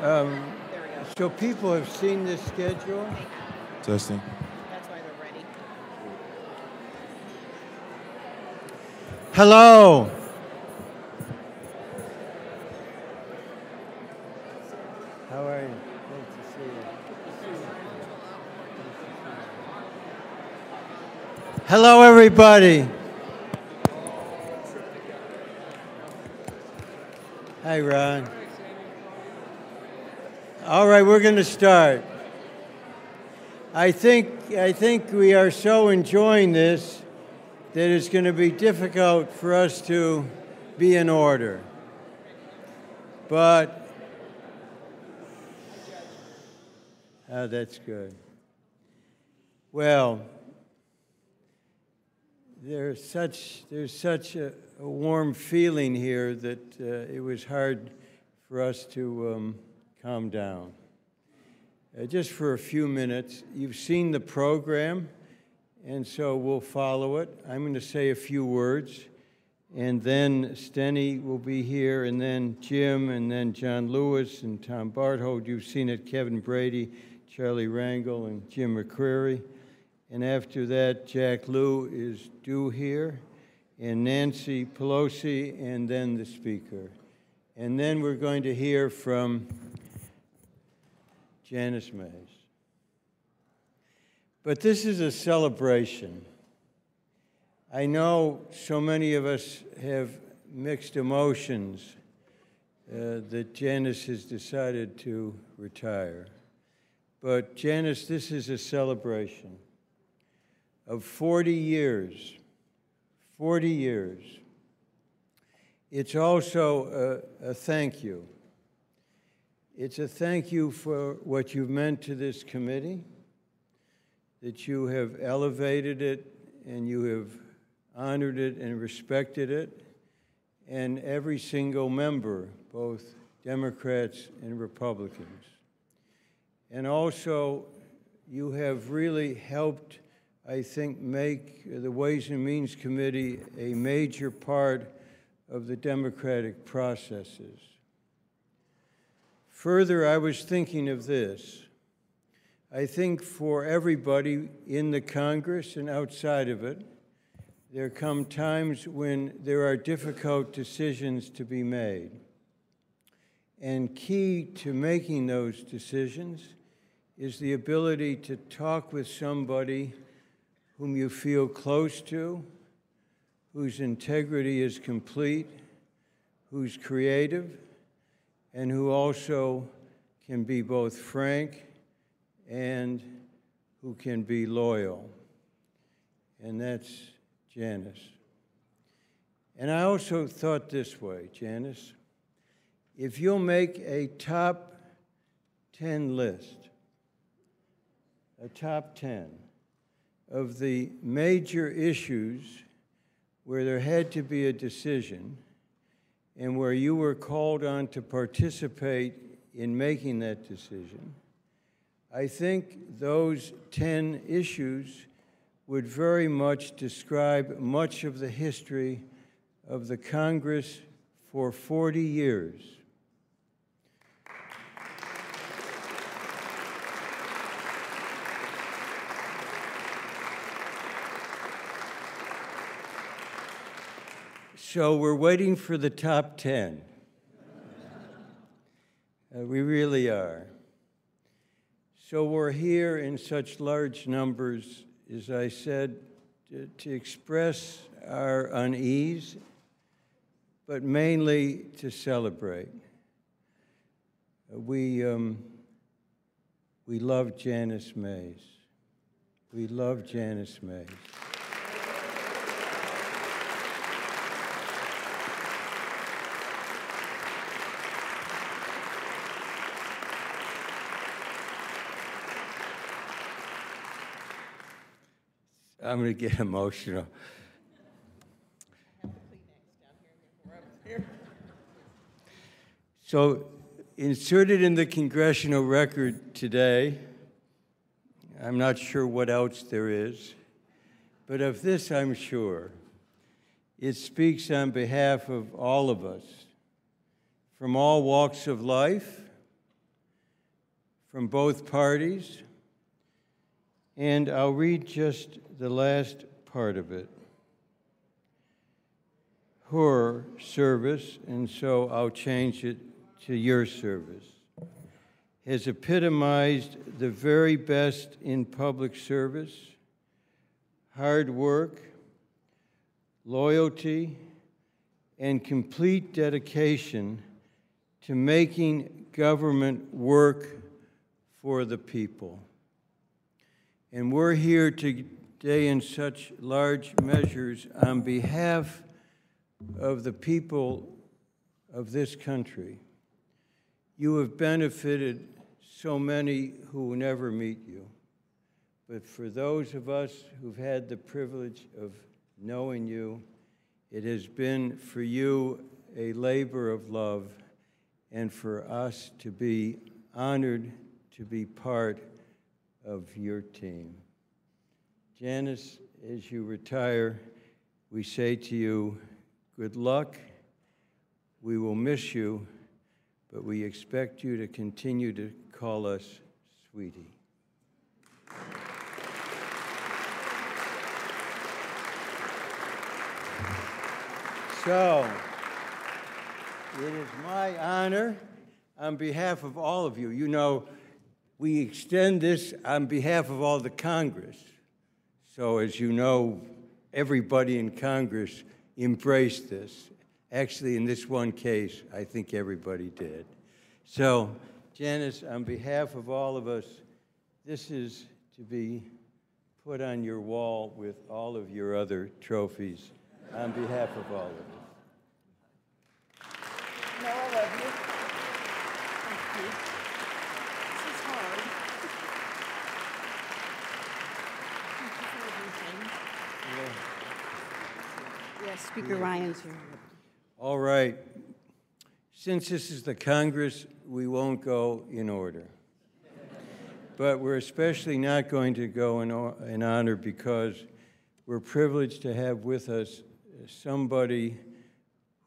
So people have seen this schedule? Testing. That's why they're ready. Hello. How are you? Great to see you. Hello, everybody. Hi, Ron. All right, we're going to start. I think we are so enjoying this that it's going to be difficult for us to be in order. But, that's good. Well, there's such a warm feeling here that it was hard for us to calm down. Just for a few minutes, you've seen the program, and so we'll follow it. I'm going to say a few words, and then Steny will be here, and then Jim, and then John Lewis, and Tom Barthold. You've seen it, Kevin Brady, Charlie Rangel, and Jim McCreary. And after that, Jack Lew is due here, and Nancy Pelosi, and then the speaker. And then we're going to hear from Janice Mays. But this is a celebration. I know so many of us have mixed emotions that Janice has decided to retire. But Janice, this is a celebration of 40 years. 40 years. It's also a thank you. It's a thank you for what you've meant to this committee, that you have elevated it and you have honored it and respected it, and every single member, both Democrats and Republicans. And also, you have really helped, I think, make the Ways and Means Committee a major part of the democratic processes. Further, I was thinking of this. I think for everybody in the Congress and outside of it, there come times when there are difficult decisions to be made. And key to making those decisions is the ability to talk with somebody whom you feel close to, whose integrity is complete, who's creative, and who also can be both frank and who can be loyal. And that's Janice. And I also thought this way, Janice, if you'll make a top 10 list, a top 10 of the major issues where there had to be a decision and where you were called on to participate in making that decision, I think those 10 issues would very much describe much of the history of the Congress for 40 years. So we're waiting for the top 10. We really are. So we're here in such large numbers, as I said, to express our unease, but mainly to celebrate. We love Janice Mays. We love Janice Mays. I'm going to get emotional. So, inserted in the congressional record today, I'm not sure what else there is, but of this I'm sure. It speaks on behalf of all of us, from all walks of life, from both parties, and I'll read just the last part of it. Her service, and so I'll change it to your service, has epitomized the very best in public service, hard work, loyalty, and complete dedication to making government work for the people. And we're here today in such large measures on behalf of the people of this country. You have benefited so many who will never meet you. But for those of us who've had the privilege of knowing you, it has been for you a labor of love, and for us to be honored to be part of your team. Janice, as you retire, we say to you, good luck. We will miss you, but we expect you to continue to call us sweetie. So, it is my honor on behalf of all of you. You know, we extend this on behalf of all the Congress. So, as you know, everybody in Congress embraced this. Actually, in this one case, I think everybody did. So, Janice, on behalf of all of us, this is to be put on your wall with all of your other trophies on behalf of all of us. No, I love you. Thank you. This is hard. Thank you for everything. Yes, Speaker Ryan's here. All right. Since this is the Congress, we won't go in order. But we're especially not going to go in honor because we're privileged to have with us somebody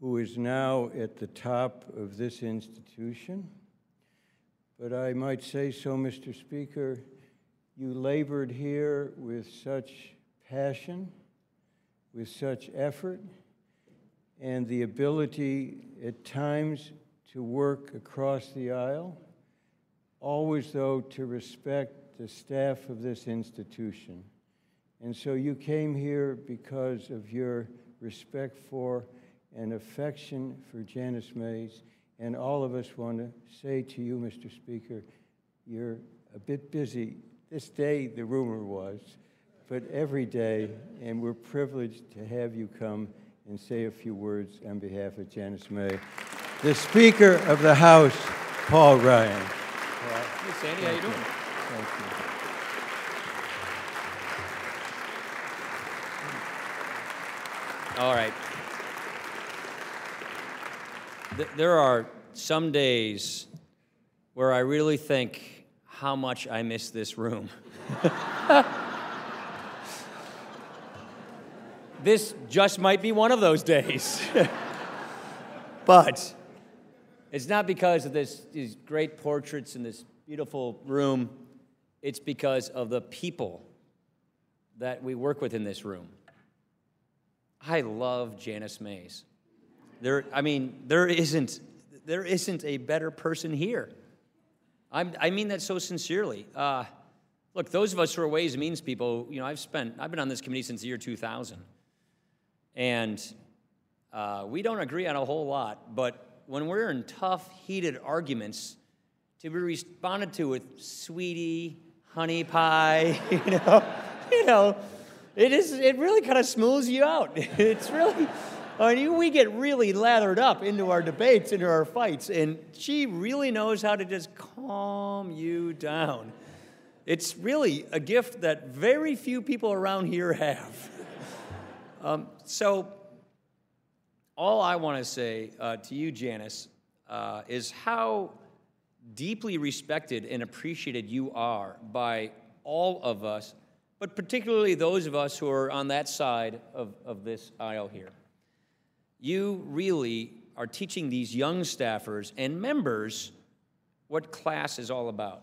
who is now at the top of this institution. But I might say so, Mr. Speaker, you labored here with such passion, with such effort, and the ability at times to work across the aisle, always, though, to respect the staff of this institution. And so you came here because of your respect for and affection for Janice Mays, and all of us want to say to you, Mr. Speaker, you're a bit busy. This day, the rumor was, but every day, and we're privileged to have you come and say a few words on behalf of Janice May. The Speaker of the House, Paul Ryan. Hey, Sandy, how you doing? Thank you. All right. There are some days where I really think how much I miss this room. This just might be one of those days. But it's not because of these great portraits in this beautiful room. It's because of the people that we work with in this room. I love Janice Mays. There isn't a better person here. I mean that so sincerely. Look, those of us who are Ways and Means people, you know, I've been on this committee since the year 2000. And we don't agree on a whole lot, but when we're in tough, heated arguments, to be responded to with sweetie, honey pie, it really kind of smooths you out. It's really, we get really lathered up into our debates, into our fights, and she really knows how to just calm you down. It's really a gift that very few people around here have. So all I want to say to you, Janice, is how deeply respected and appreciated you are by all of us, but particularly those of us who are on that side of this aisle here. You really are teaching these young staffers and members what class is all about.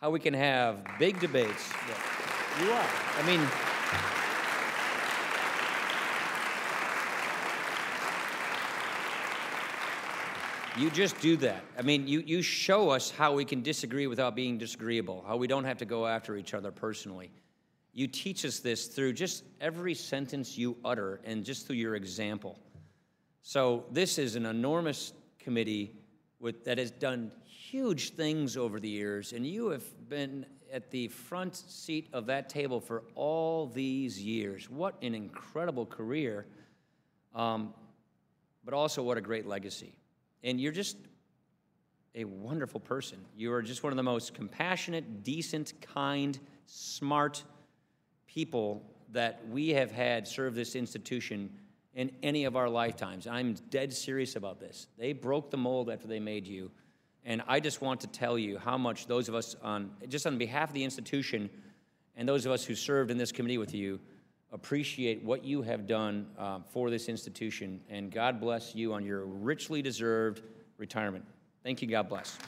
how we can have big debates. You are. I mean, you just do that. I mean, you show us how we can disagree without being disagreeable, how we don't have to go after each other personally. You teach us this through just every sentence you utter and just through your example. So this is an enormous committee that has done huge things over the years, and you have been at the front seat of that table for all these years. What an incredible career, but also what a great legacy. And you're just a wonderful person. You are just one of the most compassionate, decent, kind, smart people that we have had serve this institution in any of our lifetimes. I'm dead serious about this. They broke the mold after they made you. And I just want to tell you how much those of us just on behalf of the institution and those of us who served in this committee with you appreciate what you have done for this institution. And God bless you on your richly deserved retirement. Thank you. God bless.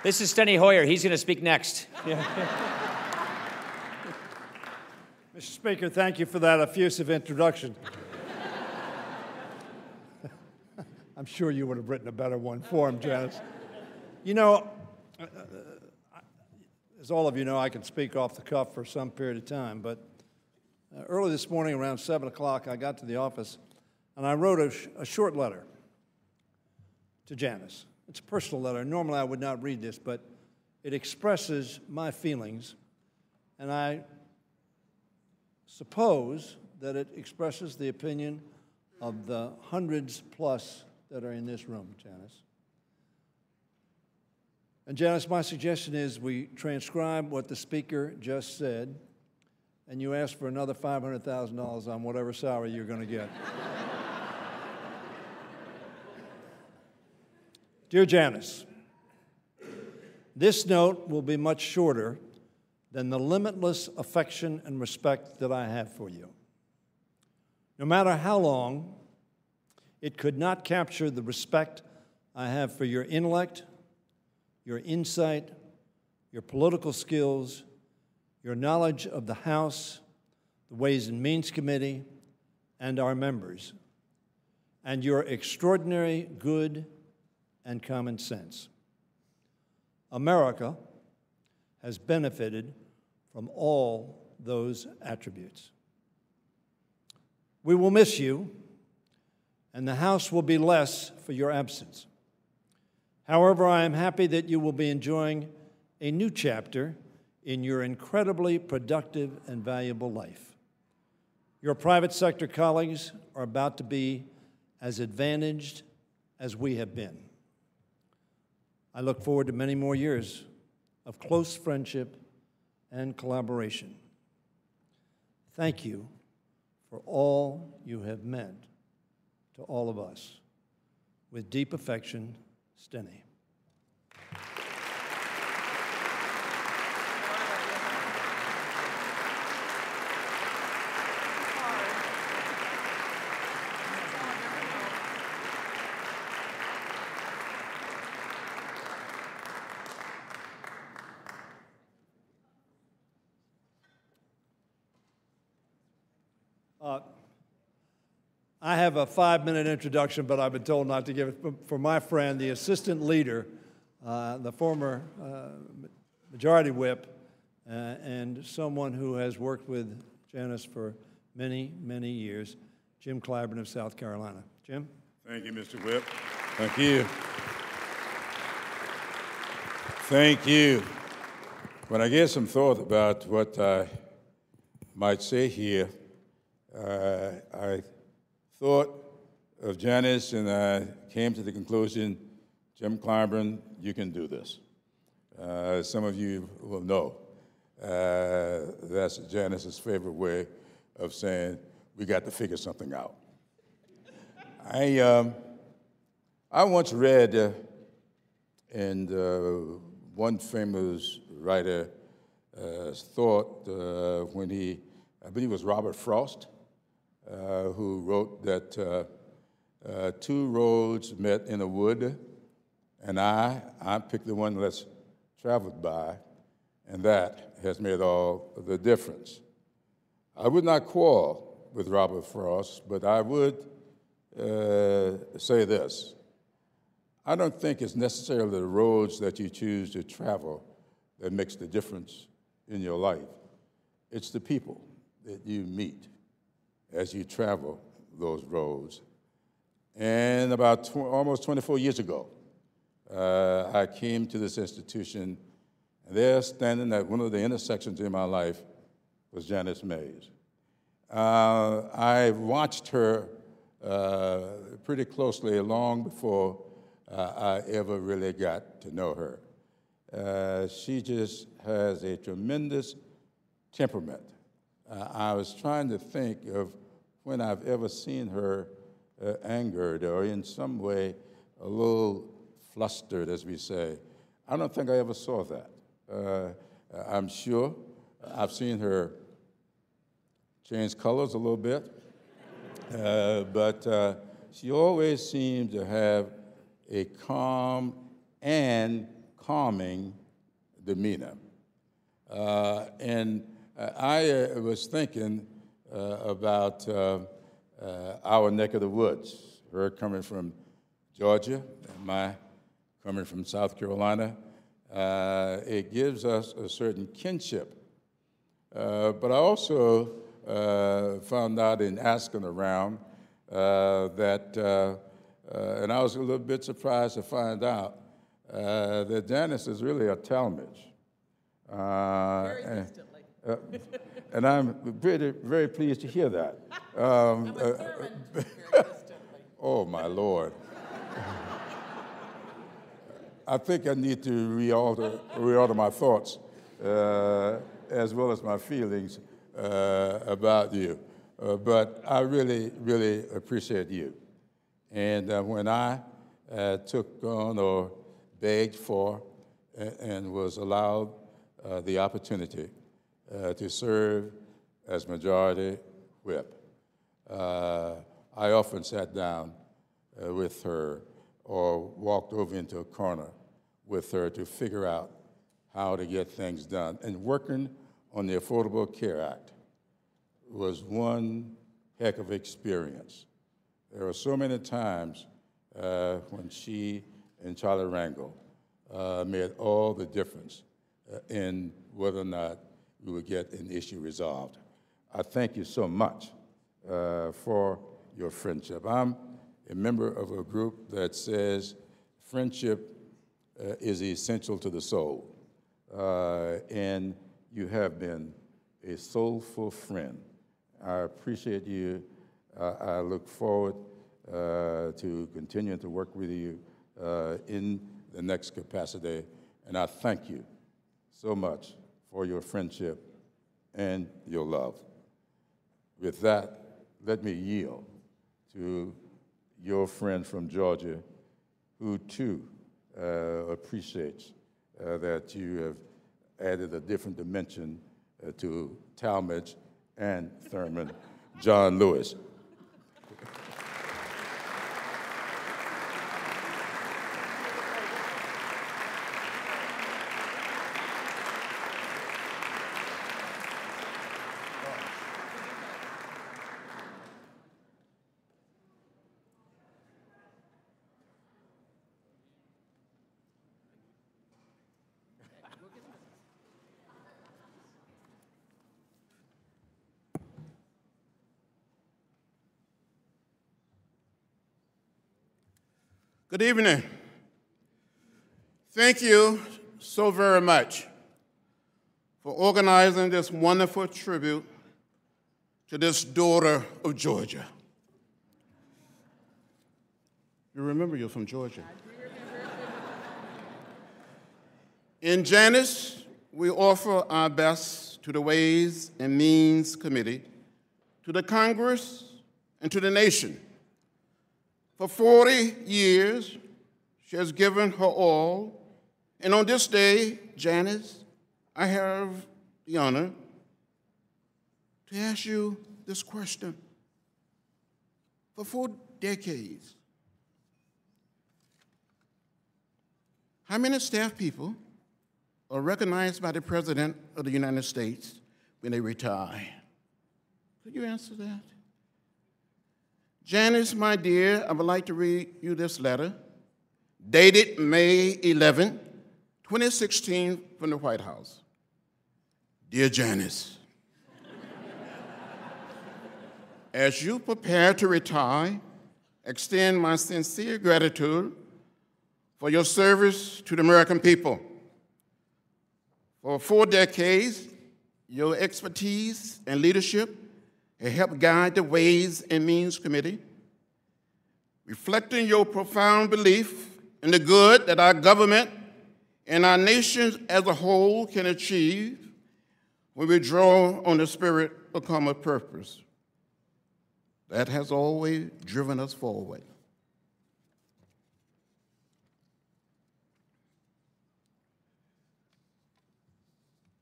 This is Steny Hoyer. He's going to speak next. Yeah. Mr. Speaker, thank you for that effusive introduction. I'm sure you would have written a better one for him, Janice. You know, as all of you know, I can speak off the cuff for some period of time, but early this morning around 7 o'clock, I got to the office, and I wrote a short letter to Janice. It's a personal letter. Normally, I would not read this, but it expresses my feelings, and I suppose that it expresses the opinion of the hundreds plus that are in this room, Janice. And Janice, my suggestion is we transcribe what the speaker just said, and you ask for another $500,000 on whatever salary you're going to get. Dear Janice, this note will be much shorter than the limitless affection and respect that I have for you. No matter how long, it could not capture the respect I have for your intellect, your insight, your political skills, your knowledge of the House, the Ways and Means Committee, and our members, and your extraordinary good and common sense. America has benefited from all those attributes. We will miss you, and the House will be less for your absence. However, I am happy that you will be enjoying a new chapter in your incredibly productive and valuable life. Your private sector colleagues are about to be as advantaged as we have been. I look forward to many more years of close friendship and collaboration. Thank you for all you have meant to all of us. With deep affection, Steny. I have a 5-minute introduction, but I've been told not to give it. For my friend, the assistant leader, the former majority whip, and someone who has worked with Janice for many, many years, Jim Clyburn of South Carolina. Jim? Thank you, Mr. Whip. Thank you. Thank you. When I gave some thought about what I might say here, I thought of Janice, and I came to the conclusion, Jim Clyburn, you can do this. Some of you will know that's Janice's favorite way of saying we got to figure something out. I once read in one famous writer thought when I believe it was Robert Frost, who wrote that two roads met in a wood, and I picked the one less traveled by, and that has made all the difference. I would not quarrel with Robert Frost, but I would say this. I don't think it's necessarily the roads that you choose to travel that makes the difference in your life. It's the people that you meet as you travel those roads. And about almost 24 years ago, I came to this institution, and there, standing at one of the intersections in my life, was Janice Mays. I watched her pretty closely long before I ever really got to know her. She just has a tremendous temperament. I was trying to think of when I've ever seen her angered or in some way a little flustered, as we say. I don't think I ever saw that. I'm sure I've seen her change colors a little bit, but she always seemed to have a calm and calming demeanor. And I was thinking about our neck of the woods, her coming from Georgia, and my coming from South Carolina. It gives us a certain kinship. But I also found out in asking around that, and I was a little bit surprised to find out that Janice is really a Talmadge. Very distantly. And I'm very pleased to hear that. I'm a servant, very distantly. Oh, my Lord. I think I need to reorder my thoughts as well as my feelings about you. But I really, really appreciate you. And when I took on or begged for and was allowed the opportunity to serve as majority whip, I often sat down with her or walked over into a corner with her to figure out how to get things done. And working on the Affordable Care Act was one heck of an experience. There were so many times when she and Charlie Rangel made all the difference in whether or not we would get an issue resolved. I thank you so much for your friendship. I'm a member of a group that says friendship is essential to the soul, and you have been a soulful friend. I appreciate you. I look forward to continuing to work with you in the next capacity, and I thank you so much for your friendship and your love. With that, let me yield to your friend from Georgia, who too appreciates that you have added a different dimension to Talmadge and Thurman, John Lewis. Good evening. Thank you so very much for organizing this wonderful tribute to this daughter of Georgia. You remember you're from Georgia. In Janice, we offer our best to the Ways and Means Committee, to the Congress, and to the nation For 40 years, she has given her all. And on this day, Janice, I have the honor to ask you this question. For 4 decades, how many staff people are recognized by the President of the United States when they retire? Could you answer that? Janice, my dear, I would like to read you this letter, dated May 11, 2016, from the White House. Dear Janice, as you prepare to retire, extend my sincere gratitude for your service to the American people. For 4 decades, your expertise and leadership have helped guide the Ways and Means Committee, reflecting your profound belief in the good that our government and our nation as a whole can achieve when we draw on the spirit of common purpose. That has always driven us forward.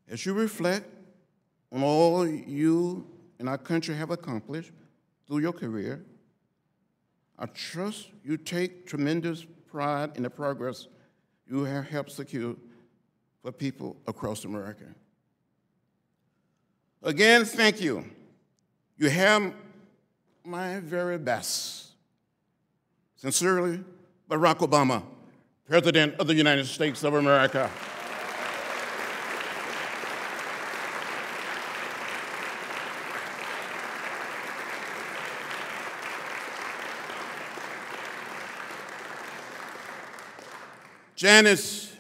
As you reflect on all you and our country have accomplished through your career, I trust you take tremendous pride in the progress you have helped secure for people across America. Again, thank you. You have my very best. Sincerely, Barack Obama, President of the United States of America. Janice,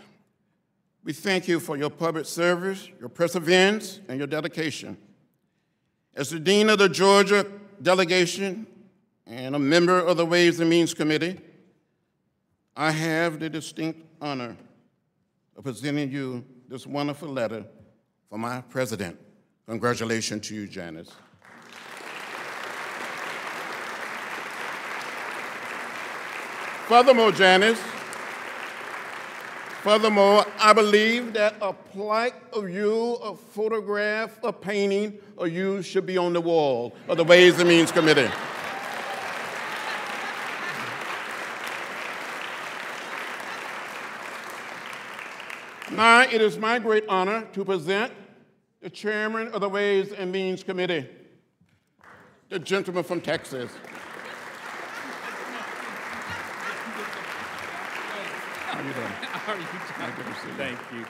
we thank you for your public service, your perseverance, and your dedication. As the Dean of the Georgia delegation and a member of the Ways and Means Committee, I have the distinct honor of presenting you this wonderful letter from my president. Congratulations to you, Janice. Furthermore, Janice, I believe that a plaque of you, a photograph, a painting of you should be on the wall of the Ways and Means Committee. Now, it is my great honor to present the chairman of the Ways and Means Committee, the gentleman from Texas. How are you doing? How are you doing? Good to see you. Thank you.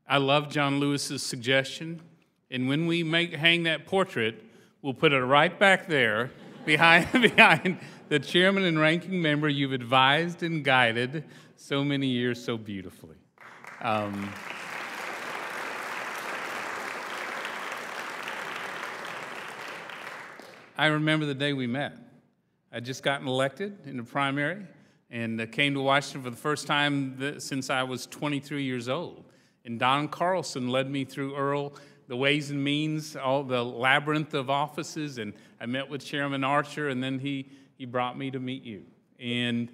I love John Lewis's suggestion, and when we hang that portrait, we'll put it right back there behind the chairman and ranking member you've advised and guided so many years so beautifully. I remember the day we met. I'd just gotten elected in the primary and came to Washington for the first time since I was 23 years old. And Don Carlson led me through Earl, the Ways and Means, all the labyrinth of offices, and I met with Chairman Archer, and then he brought me to meet you. And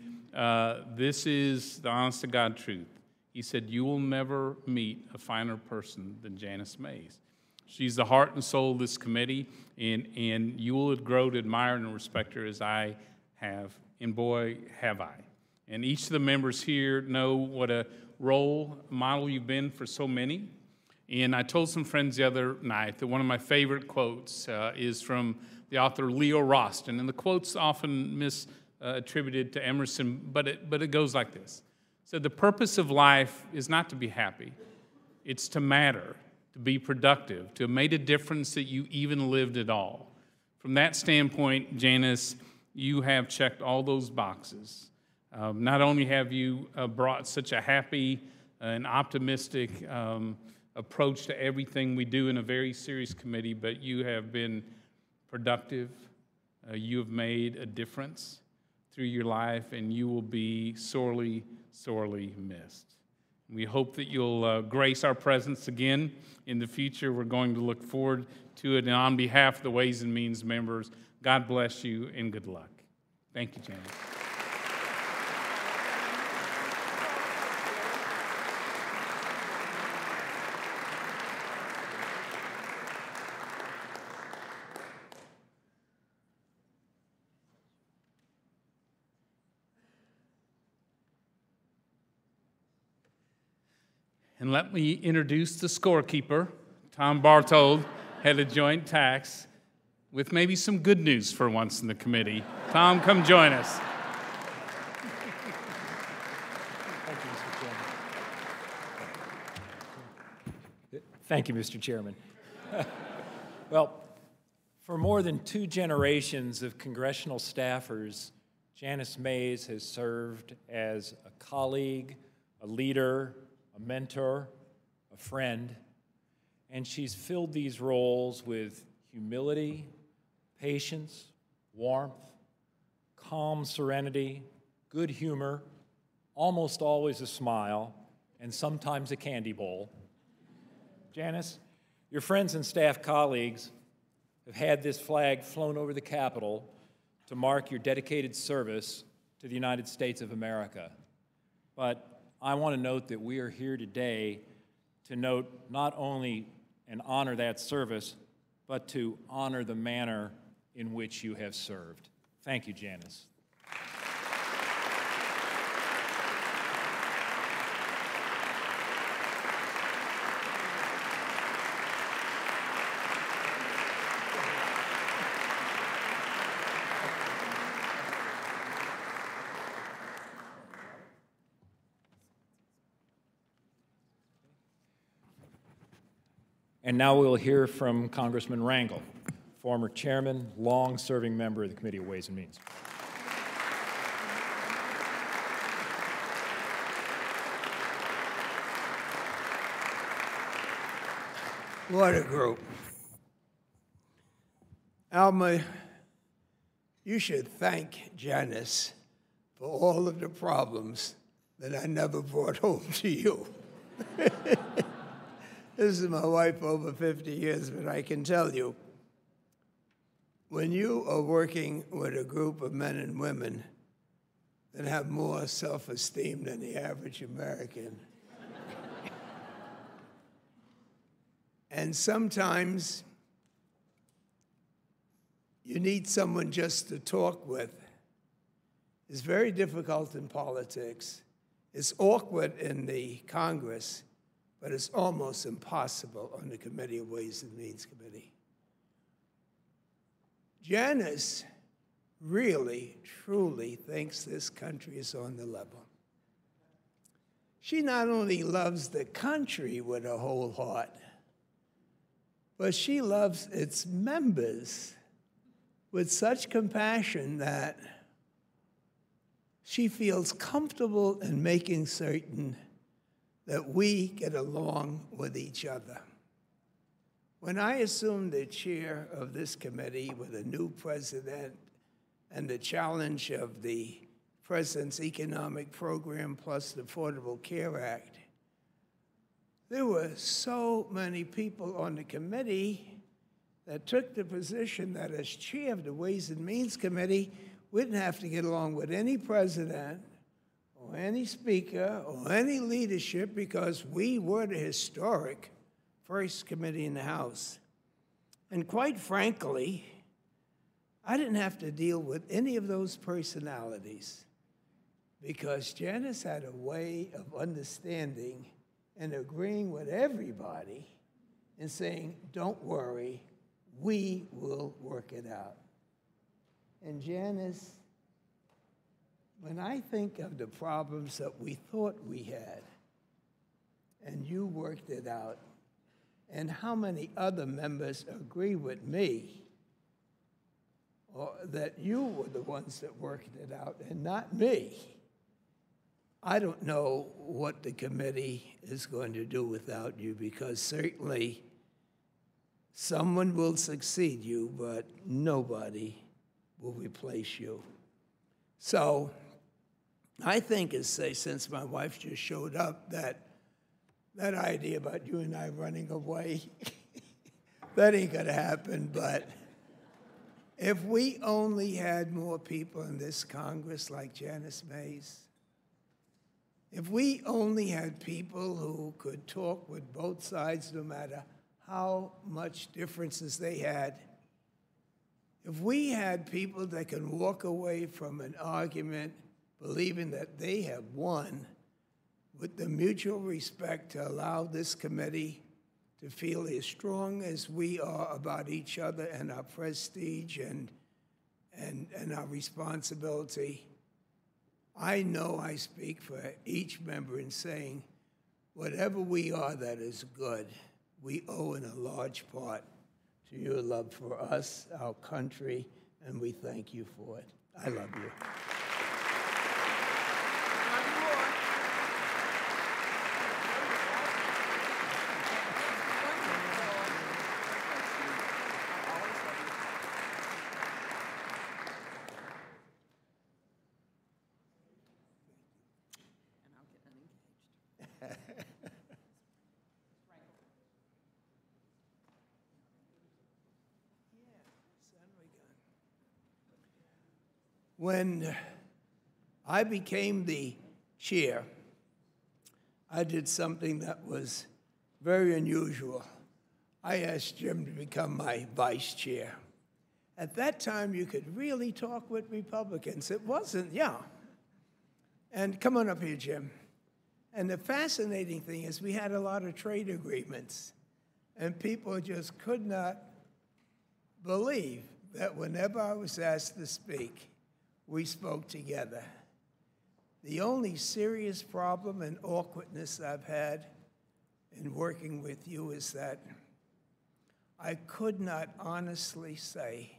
this is the honest-to-God truth. He said, you will never meet a finer person than Janice Mays. She's the heart and soul of this committee, and you will grow to admire and respect her as I have, and boy, have I. And each of the members here know what a role model you've been for so many. And I told some friends the other night that one of my favorite quotes is from the author Leo Roston, and the quote's often misattributed to Emerson, but it goes like this. It said, the purpose of life is not to be happy, it's to matter, to be productive, to have made a difference that you even lived at all. From that standpoint, Janice, you have checked all those boxes. Not only have you brought such a happy and optimistic approach to everything we do in a very serious committee, but you have been productive. You have made a difference through your life, and you will be sorely, sorely missed. We hope that you'll grace our presence again in the future. We're going to look forward to it. And on behalf of the Ways and Means members, God bless you and good luck. Thank you, Janice. And let me introduce the scorekeeper, Tom Bartold, head of Joint Tax, with maybe some good news for once in the committee. Tom, come join us. Thank you, Mr. Chairman. Well, for more than 2 generations of congressional staffers, Janice Mays has served as a colleague, a leader, a mentor, a friend, and she's filled these roles with humility, patience, warmth, calm serenity, good humor, almost always a smile, and sometimes a candy bowl. Janice, your friends and staff colleagues have had this flag flown over the Capitol to mark your dedicated service to the United States of America. But I want to note that we are here today to note not only and honor that service, but to honor the manner in which you have served. Thank you, Janice. And now we'll hear from Congressman Rangel, former chairman, long-serving member of the Committee on Ways and Means. What a group. Alma, you should thank Janice for all of the problems that I never brought home to you. This is my wife over 50 years, but I can tell you, when you are working with a group of men and women that have more self-esteem than the average American, and sometimes you need someone just to talk with, it's very difficult in politics. It's awkward in the Congress, but it's almost impossible on the Committee of Ways and Means Committee. Janice really, truly thinks this country is on the level. She not only loves the country with her whole heart, but she loves its members with such compassion that she feels comfortable in making certain that we get along with each other. When I assumed the chair of this committee with a new president and the challenge of the president's economic program plus the Affordable Care Act, there were so many people on the committee that took the position that as chair of the Ways and Means Committee, we didn't have to get along with any president or any speaker or any leadership because we were the historic first committee in the House. And quite frankly, I didn't have to deal with any of those personalities because Janice had a way of understanding and agreeing with everybody and saying, don't worry, we will work it out. And Janice, when I think of the problems that we thought we had, and you worked it out, and how many other members agree with me, or that you were the ones that worked it out and not me, I don't know what the committee is going to do without you, because certainly someone will succeed you, but nobody will replace you. So I think, since my wife just showed up, that idea about you and I running away, that ain't gonna happen. But if we only had more people in this Congress like Janice Mays, if we only had people who could talk with both sides no matter how much differences they had, if we had people that can walk away from an argument believing that they have won with the mutual respect to allow this committee to feel as strong as we are about each other and our prestige and our responsibility, I know I speak for each member in saying, whatever we are that is good, we owe in a large part to your love for us, our country, and we thank you for it. I love you. When I became the chair, I did something that was very unusual. I asked Jim to become my vice chair. At that time, you could really talk with Republicans. It wasn't, yeah. And come on up here, Jim. And the fascinating thing is we had a lot of trade agreements, and people just could not believe that whenever I was asked to speak, we spoke together. The only serious problem and awkwardness I've had in working with you is that I could not honestly say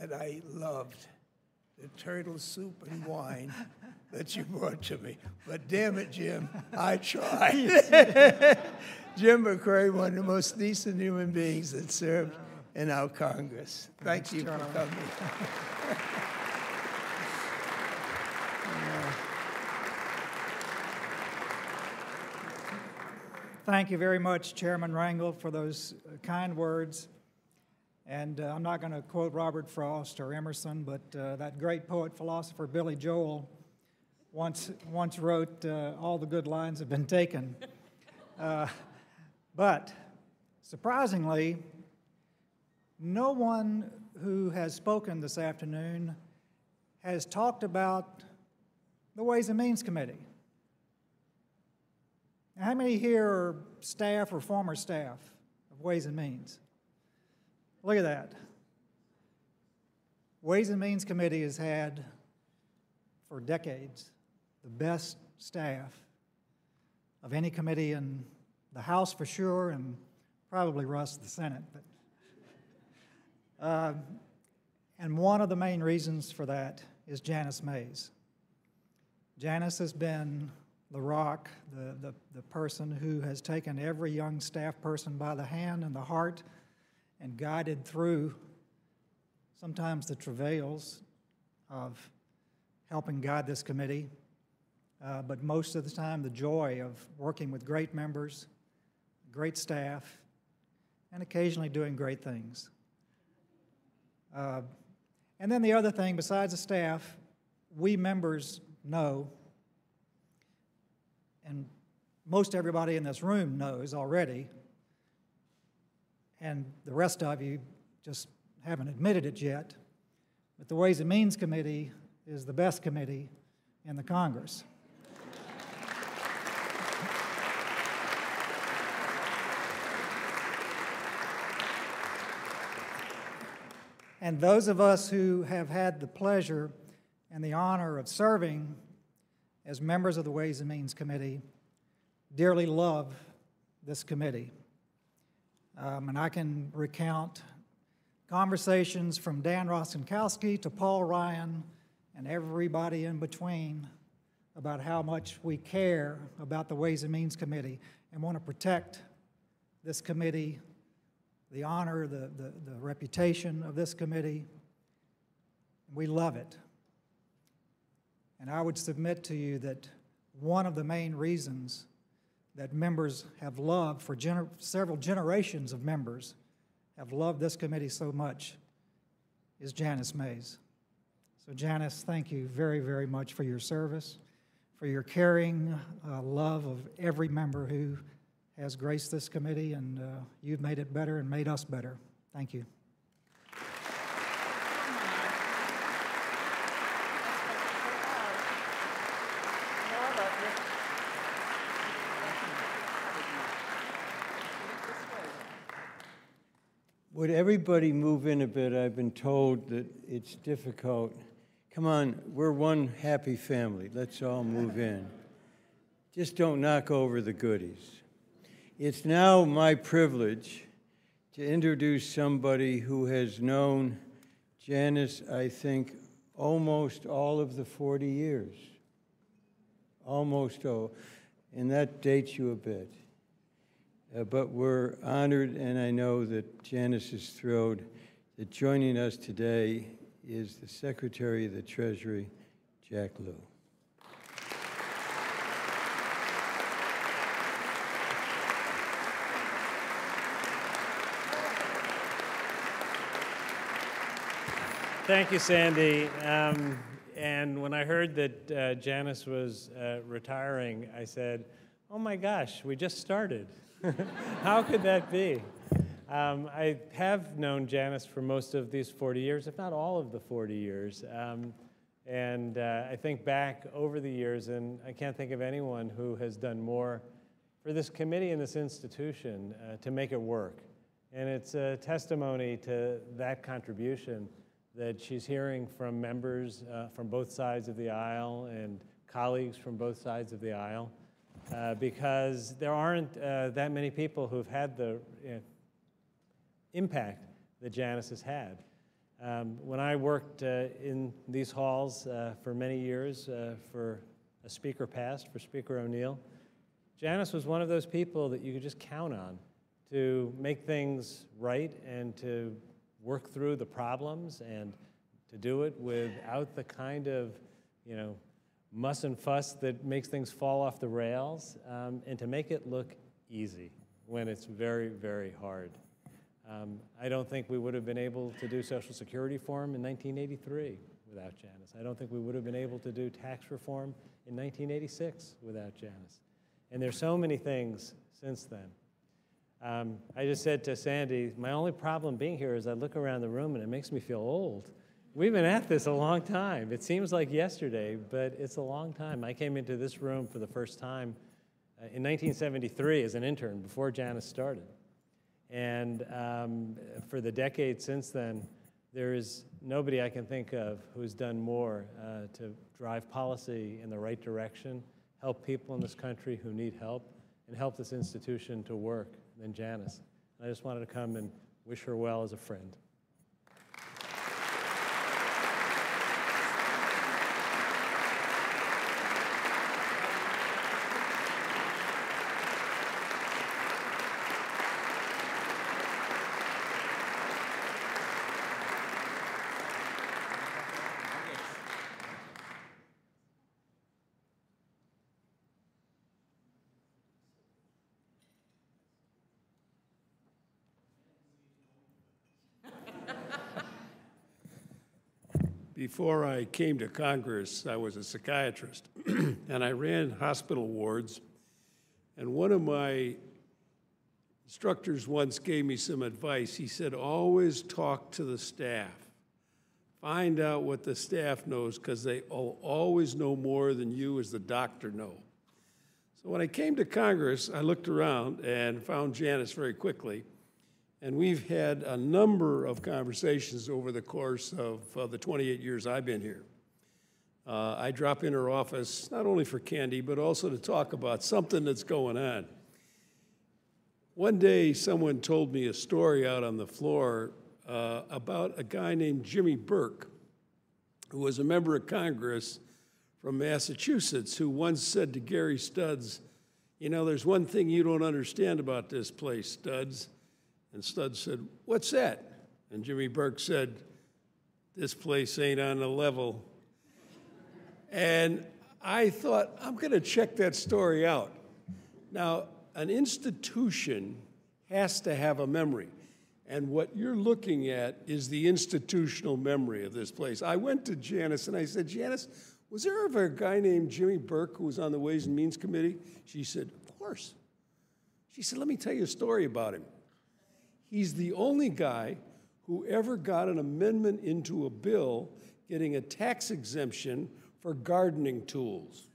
that I loved the turtle soup and wine that you brought to me. But damn it, Jim, I tried. Jim McCray, one of the most decent human beings that served in our Congress. Thank you for coming. Thank you very much, Chairman Rangel, for those kind words. And I'm not going to quote Robert Frost or Emerson, but that great poet, philosopher Billy Joel once wrote, all the good lines have been taken. But surprisingly, no one who has spoken this afternoon has talked about the Ways and Means Committee. Now, how many here are staff or former staff of Ways and Means? Look at that. Ways and Means Committee has had, for decades, the best staff of any committee in the House for sure, and probably Russ, the Senate. But, and one of the main reasons for that is Janice Mays. Janice has been the rock, the person who has taken every young staff person by the hand and the heart and guided through sometimes the travails of helping guide this committee, but most of the time the joy of working with great members, great staff, and occasionally doing great things. And then the other thing, besides the staff, we members know, and most everybody in this room knows already, and the rest of you just haven't admitted it yet, but the Ways and Means Committee is the best committee in the Congress. And those of us who have had the pleasure and the honor of serving as members of the Ways and Means Committee dearly love this committee. And I can recount conversations from Dan Rostenkowski to Paul Ryan and everybody in between about how much we care about the Ways and Means Committee and want to protect this committee, the honor, the reputation of this committee. We love it. And I would submit to you that one of the main reasons that members have loved, for several generations of members have loved this committee so much, is Janice Mays. So Janice, thank you very, very much for your service, for your caring love of every member who has graced this committee, and you've made it better and made us better. Thank you. Would everybody move in a bit? I've been told that it's difficult. Come on, we're one happy family. Let's all move in. Just don't knock over the goodies. It's now my privilege to introduce somebody who has known Janice, I think, almost all of the 40 years. Almost all. And that dates you a bit. But we're honored, and I know that Janice is thrilled that joining us today is the Secretary of the Treasury, Jack Lew. Thank you, Sandy. And when I heard that Janice was retiring, I said, oh my gosh, we just started. How could that be? I have known Janice for most of these 40 years, if not all of the 40 years. And I think back over the years, and I can't think of anyone who has done more for this committee and this institution to make it work. And it's a testimony to that contribution that she's hearing from members from both sides of the aisle and colleagues from both sides of the aisle. Because there aren't that many people who've had the impact that Janice has had. When I worked in these halls for many years for a speaker past, for Speaker O'Neill, Janice was one of those people that you could just count on to make things right and to work through the problems and to do it without the kind of, muss and fuss that makes things fall off the rails, and to make it look easy when it's very, very hard. I don't think we would have been able to do Social Security reform in 1983 without Janice. I don't think we would have been able to do tax reform in 1986 without Janice. And there's so many things since then. I just said to Sandy, my only problem being here is I look around the room and it makes me feel old. We've been at this a long time. It seems like yesterday, but it's a long time. I came into this room for the first time in 1973 as an intern before Janice started. And for the decade since then, there is nobody I can think of who's done more to drive policy in the right direction, help people in this country who need help, and help this institution to work than Janice. And I just wanted to come and wish her well as a friend. Before I came to Congress, I was a psychiatrist, and I ran hospital wards. And one of my instructors once gave me some advice. He said, always talk to the staff. Find out what the staff knows, because they always know more than you as the doctor know. So when I came to Congress, I looked around and found Janice very quickly. And we've had a number of conversations over the course of the 28 years I've been here. I drop in her office, not only for candy, but also to talk about something that's going on. One day, someone told me a story out on the floor about a guy named Jimmy Burke, who was a member of Congress from Massachusetts who once said to Gary Studs, "You know, there's one thing you don't understand about this place, Studs." And Studs said, "What's that?" And Jimmy Burke said, "This place ain't on the level." And I thought, I'm going to check that story out. Now, an institution has to have a memory. And what you're looking at is the institutional memory of this place. I went to Janice and I said, "Janice, was there ever a guy named Jimmy Burke who was on the Ways and Means Committee?" She said, "Of course." She said, "Let me tell you a story about him. He's the only guy who ever got an amendment into a bill getting a tax exemption for gardening tools."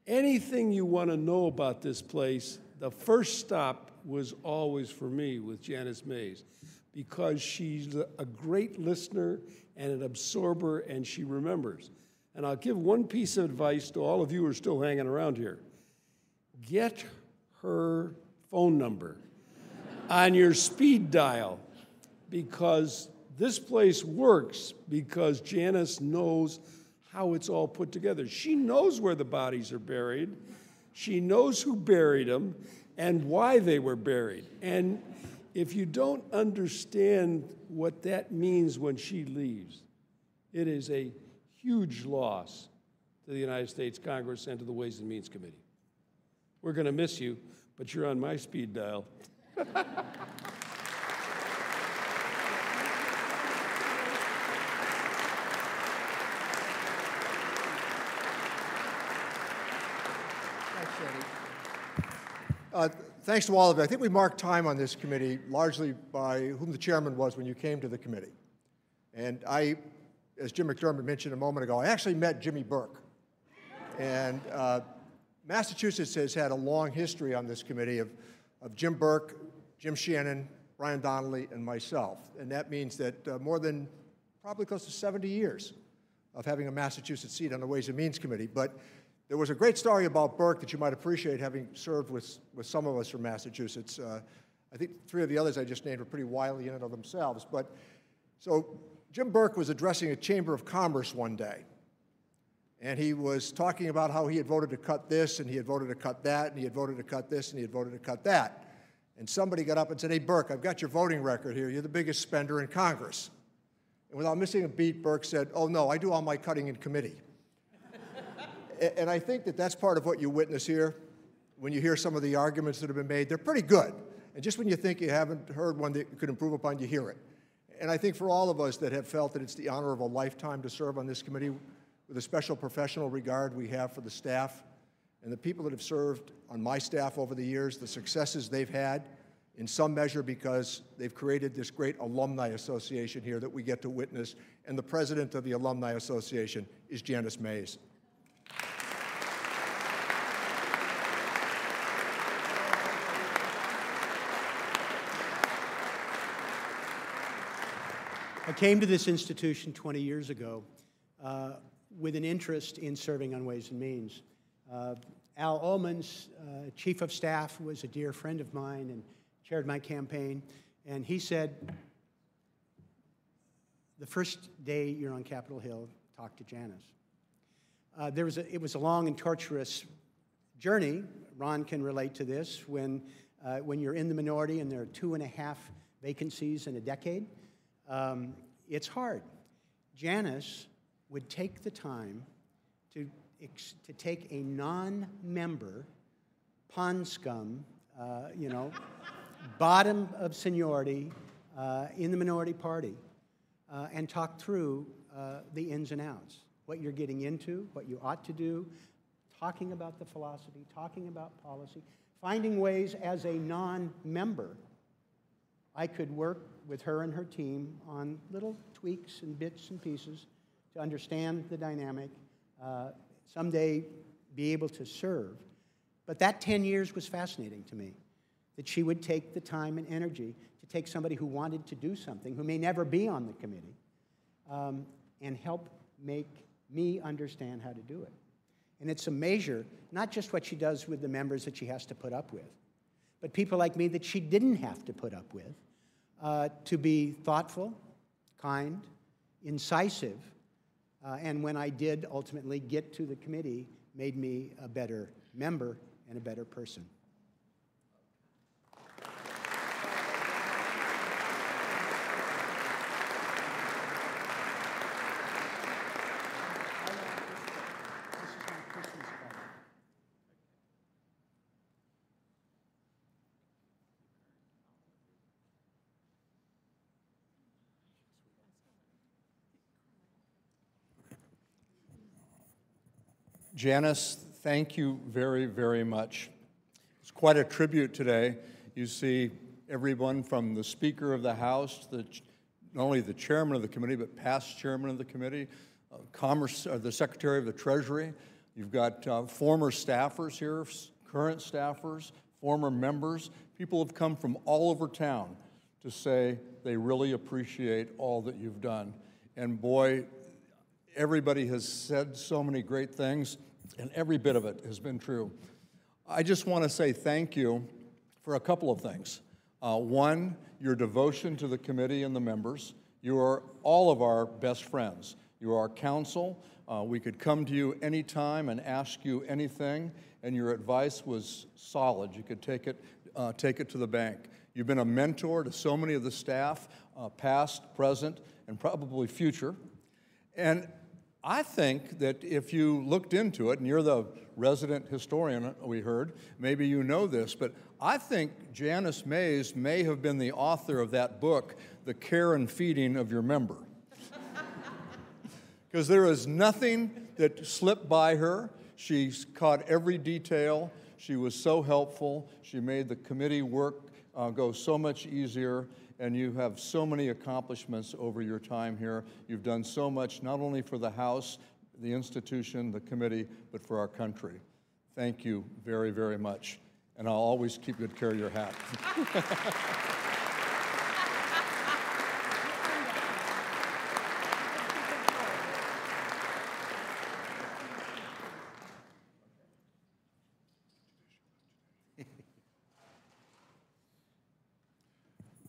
Anything you want to know about this place, the first stop was always for me with Janice Mays, because she's a great listener and an absorber, and she remembers. And I'll give one piece of advice to all of you who are still hanging around here. Get her phone number on your speed dial, because this place works because Janice knows how it's all put together. She knows where the bodies are buried. She knows who buried them and why they were buried. And if you don't understand what that means when she leaves, it is a huge loss to the United States Congress and to the Ways and Means Committee. We're going to miss you, but you're on my speed dial. Thanks to all of you. I think we marked time on this committee largely by whom the chairman was when you came to the committee. And I, as Jim McDermott mentioned a moment ago, I actually met Jimmy Burke. And Massachusetts has had a long history on this committee of Jim Burke, Jim Shannon, Brian Donnelly, and myself. And that means that more than probably close to 70 years of having a Massachusetts seat on the Ways and Means Committee. But there was a great story about Burke that you might appreciate, having served with some of us from Massachusetts. I think three of the others I just named were pretty wily in and of themselves. But so Jim Burke was addressing a Chamber of Commerce one day. And he was talking about how he had voted to cut this, and he had voted to cut that, and he had voted to cut this, and he had voted to cut that. And somebody got up and said, "Hey, Burke, I've got your voting record here. You're the biggest spender in Congress." And without missing a beat, Burke said, "Oh, no, I do all my cutting in committee." And I think that that's part of what you witness here. When you hear some of the arguments that have been made, they're pretty good. And just when you think you haven't heard one that you could improve upon, you hear it. And I think for all of us that have felt that it's the honor of a lifetime to serve on this committee, with a special professional regard we have for the staff and the people that have served on my staff over the years, the successes they've had, in some measure because they've created this great alumni association here that we get to witness. And the president of the Alumni Association is Janice Mays. I came to this institution 20 years ago with an interest in serving on Ways and Means. Al Ullman's chief of staff was a dear friend of mine and chaired my campaign, and he said, "The first day you're on Capitol Hill, talk to Janice." It was a long and torturous journey. Ron can relate to this. When you're in the minority and there are 2.5 vacancies in a decade, it's hard. Janice would take the time to take a non-member, pond scum, bottom of seniority in the minority party, and talk through the ins and outs, what you're getting into, what you ought to do, talking about the philosophy, talking about policy, finding ways as a non-member I could work with her and her team on little tweaks and bits and pieces to understand the dynamic, someday be able to serve. But that 10 years was fascinating to me, that she would take the time and energy to take somebody who wanted to do something, who may never be on the committee, and help make me understand how to do it. And it's a measure, not just what she does with the members that she has to put up with, but people like me that she didn't have to put up with, to be thoughtful, kind, incisive, and when I did ultimately get to the committee, made me a better member and a better person. Janice, thank you very, very much. It's quite a tribute today. You see everyone from the Speaker of the House, not only the chairman of the committee, but past chairman of the committee, the Secretary of the Treasury. You've got former staffers here, current staffers, former members. People have come from all over town to say they really appreciate all that you've done. And boy, everybody has said so many great things, and every bit of it has been true. I just want to say thank you for a couple of things. One, your devotion to the committee and the members. You are all of our best friends. You are our counsel. We could come to you anytime and ask you anything, and your advice was solid. You could take it to the bank. You've been a mentor to so many of the staff, past, present, and probably future. And I think that if you looked into it, and you're the resident historian, we heard, maybe you know this, but I think Janice Mays may have been the author of that book, The Care and Feeding of Your Member. Because there is nothing that slipped by her. She caught every detail. She was so helpful. She made the committee work go so much easier. And you have so many accomplishments over your time here. You've done so much, not only for the House, the institution, the committee, but for our country. Thank you very, very much. And I'll always keep good care of your hat.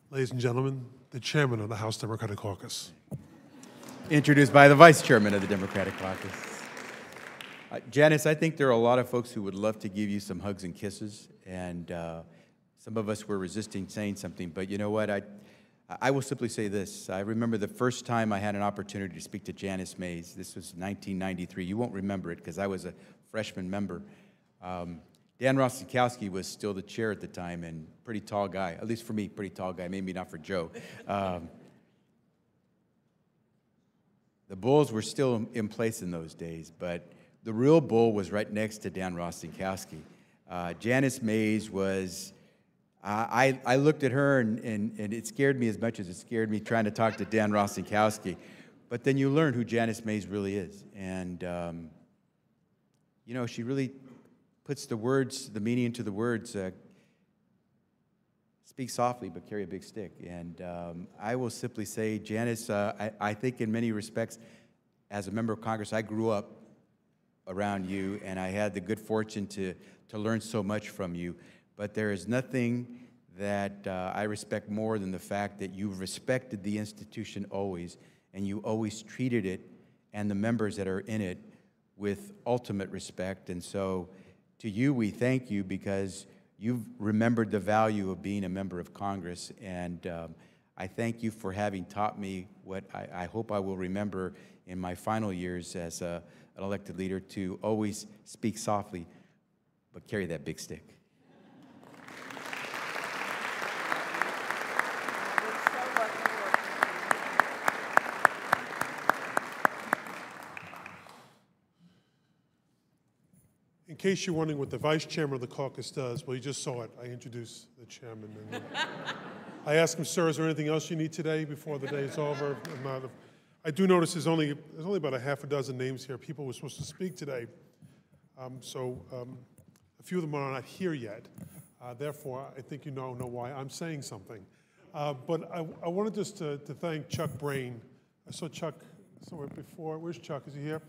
Ladies and gentlemen, the chairman of the House Democratic Caucus. Introduced by the vice chairman of the Democratic Caucus. Janice, I think there are a lot of folks who would love to give you some hugs and kisses, and some of us were resisting saying something, but you know what? I will simply say this. I remember the first time I had an opportunity to speak to Janice Mays. This was 1993. You won't remember it because I was a freshman member. Dan Rostenkowski was still the chair at the time, and pretty tall guy, at least for me, pretty tall guy, maybe not for Joe. The bulls were still in place in those days, but the real bull was right next to Dan Rostenkowski. Janice Mays was, I looked at her, and it scared me as much as it scared me trying to talk to Dan Rostenkowski. But then you learn who Janice Mays really is. And, you know, she really puts the words, the meaning into the words, speak softly but carry a big stick. And I will simply say, Janice, I think in many respects, as a member of Congress, I grew up around you, and I had the good fortune to learn so much from you. But there is nothing that I respect more than the fact that you've respected the institution always, and you always treated it and the members that are in it with ultimate respect. And so, to you, we thank you because you've remembered the value of being a member of Congress, and I thank you for having taught me what I hope I will remember in my final years as an elected leader, to always speak softly, but carry that big stick. In case you're wondering what the vice chairman of the caucus does, well, you just saw it. I introduced the chairman. And I asked him, sir, is there anything else you need today before the day is over? I do notice there's only about a half a dozen names here. People were supposed to speak today. A few of them are not here yet. Therefore, I think you know why I'm saying something. But I wanted just to thank Chuck Brain. I saw Chuck somewhere before. Where's Chuck? Is he here?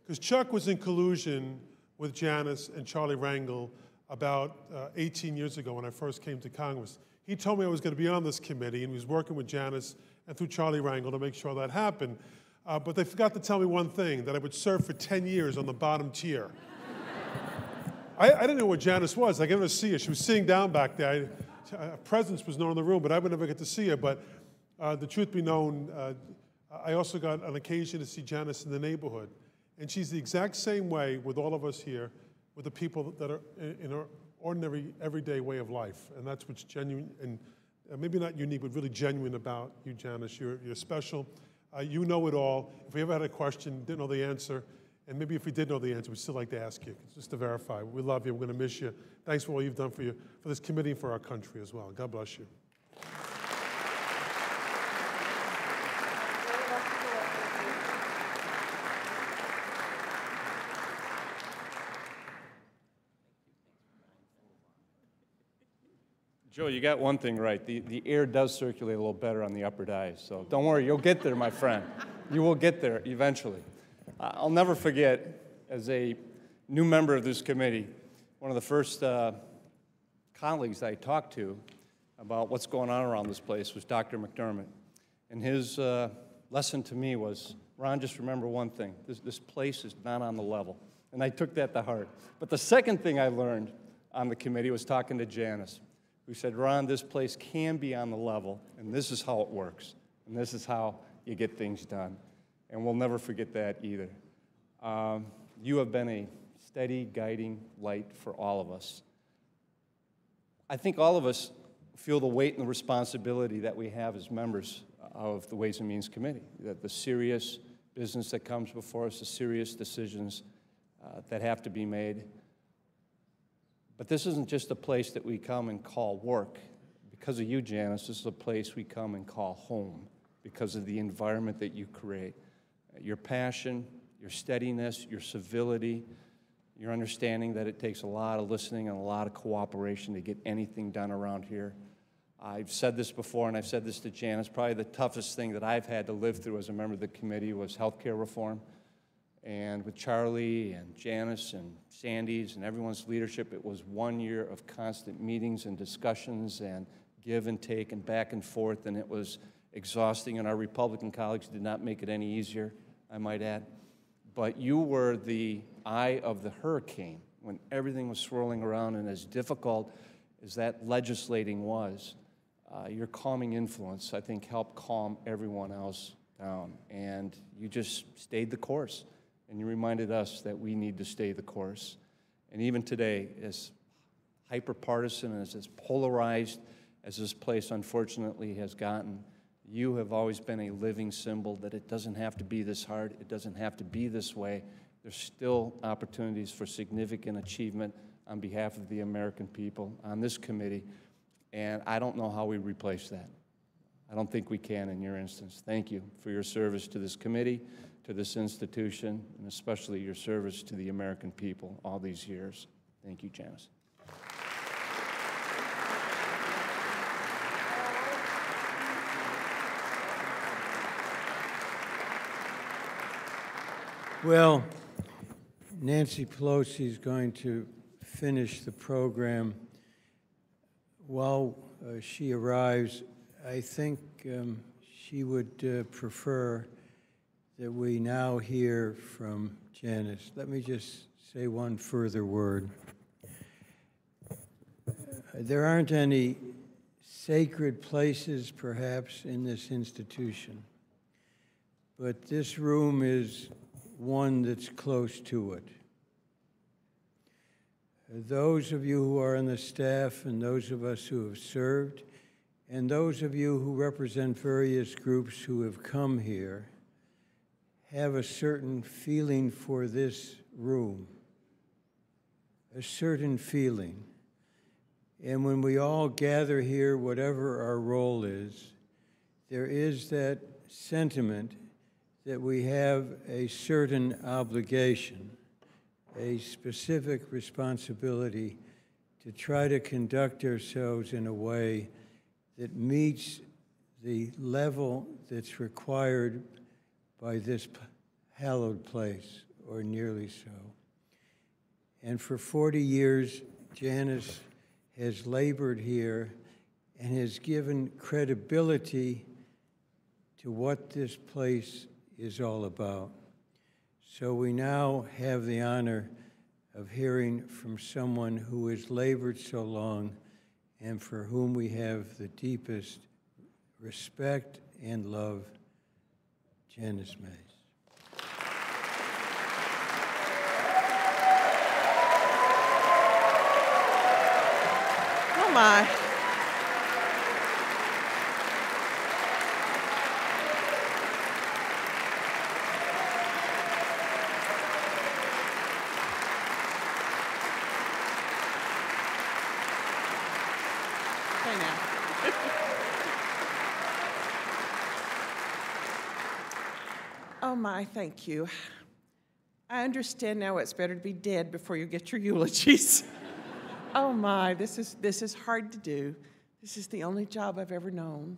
Because Chuck was in collusion with Janice and Charlie Rangel about 18 years ago when I first came to Congress. He told me I was going to be on this committee, and he was working with Janice and through Charlie Rangel to make sure that happened. But they forgot to tell me one thing, that I would serve for 10 years on the bottom tier. I didn't know what Janice was. I could never see her. She was sitting down back there. Her presence was known in the room, but I would never get to see her. But the truth be known, I also got an occasion to see Janice in the neighborhood. And she's the exact same way with all of us here, with the people that are in our ordinary, everyday way of life. And that's what's genuine, and maybe not unique, but really genuine about you, Janice. You're special. You know it all. If we ever had a question, didn't know the answer, and maybe if we did know the answer, we'd still like to ask you, just to verify. We love you. We're going to miss you. Thanks for all you've done for this committee and for our country as well. God bless you. Joe, you got one thing right. The air does circulate a little better on the upper dais, so don't worry, you'll get there, my friend. You will get there eventually. I'll never forget, as a new member of this committee, one of the first colleagues I talked to about what's going on around this place was Dr. McDermott. And his lesson to me was, Ron, just remember one thing, this place is not on the level. And I took that to heart. But the second thing I learned on the committee was talking to Janice, who said, Ron, this place can be on the level, and this is how it works, and this is how you get things done. And we'll never forget that either. You have been a steady guiding light for all of us. I think all of us feel the weight and the responsibility that we have as members of the Ways and Means Committee, that the serious business that comes before us, the serious decisions that have to be made. But this isn't just a place that we come and call work. Because of you, Janice, this is a place we come and call home because of the environment that you create. Your passion, your steadiness, your civility, your understanding that it takes a lot of listening and a lot of cooperation to get anything done around here. I've said this before, and I've said this to Janice, probably the toughest thing that I've had to live through as a member of the committee was healthcare reform. And with Charlie and Janice and Sandy's and everyone's leadership, it was 1 year of constant meetings and discussions and give and take and back and forth, and it was exhausting, and our Republican colleagues did not make it any easier, I might add. But you were the eye of the hurricane when everything was swirling around, and as difficult as that legislating was, your calming influence, I think, helped calm everyone else down, and you just stayed the course. And you reminded us that we need to stay the course. And even today, as hyper-partisan and as polarized as this place unfortunately has gotten, you have always been a living symbol that it doesn't have to be this hard, it doesn't have to be this way. There's still opportunities for significant achievement on behalf of the American people on this committee, and I don't know how we replace that. I don't think we can in your instance. Thank you for your service to this committee, to this institution, and especially your service to the American people all these years. Thank you, Janice. Well, Nancy Pelosi is going to finish the program. While she arrives, I think she would prefer that we now hear from Janice. Let me just say one further word. There aren't any sacred places, perhaps, in this institution, but this room is one that's close to it. Those of you who are on the staff and those of us who have served, and those of you who represent various groups who have come here, have a certain feeling for this room, a certain feeling. And when we all gather here, whatever our role is, there is that sentiment that we have a certain obligation, a specific responsibility to try to conduct ourselves in a way that meets the level that's required by this hallowed place, or nearly so. And for 40 years, Janice has labored here and has given credibility to what this place is all about. So we now have the honor of hearing from someone who has labored so long and for whom we have the deepest respect and love, Janice Mays. Oh my. Okay now. Oh my, thank you. I understand now it's better to be dead before you get your eulogies. Oh my, this is hard to do. This is the only job I've ever known.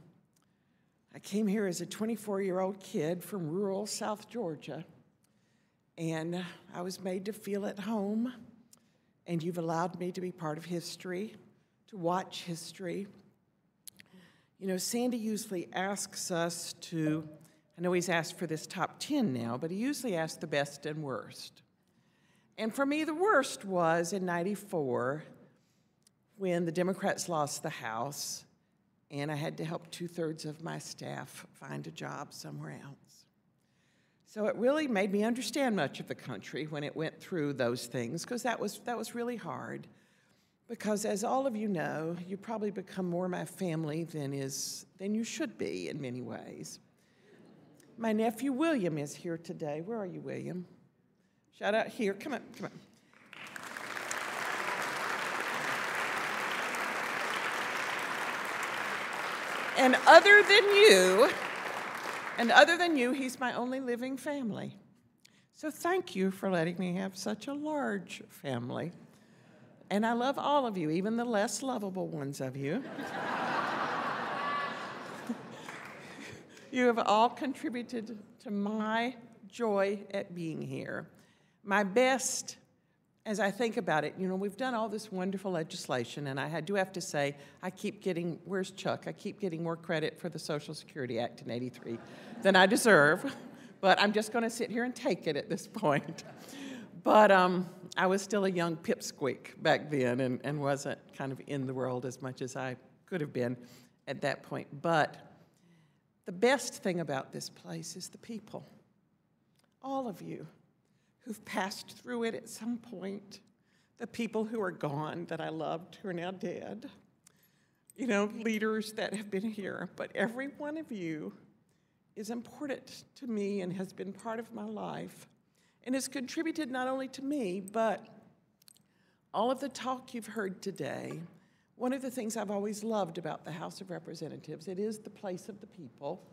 I came here as a 24-year-old kid from rural South Georgia, and I was made to feel at home, and you've allowed me to be part of history, to watch history. You know, Sandy usually asks us to, I know he's asked for this top 10 now, but he usually asks the best and worst. And for me, the worst was in '94 when the Democrats lost the House, and I had to help 2/3 of my staff find a job somewhere else. So it really made me understand much of the country when it went through those things, because that was really hard. Because as all of you know, you probably become more my family than you should be in many ways. My nephew William is here today. Where are you, William? Shout out here. Come on, come on. And other than you, he's my only living family. So thank you for letting me have such a large family. And I love all of you, even the less lovable ones of you. You have all contributed to my joy at being here. My best, as I think about it, you know, we've done all this wonderful legislation, and I do have to say, I keep getting, where's Chuck? I keep getting more credit for the Social Security Act in '83 than I deserve, but I'm just gonna sit here and take it at this point. But I was still a young pipsqueak back then and wasn't kind of in the world as much as I could have been at that point. But the best thing about this place is the people. All of you who've passed through it at some point, the people who are gone that I loved who are now dead, you know, leaders that have been here, but every one of you is important to me and has been part of my life and has contributed not only to me, but all of the talk you've heard today. One of the things I've always loved about the House of Representatives, it is the place of the people,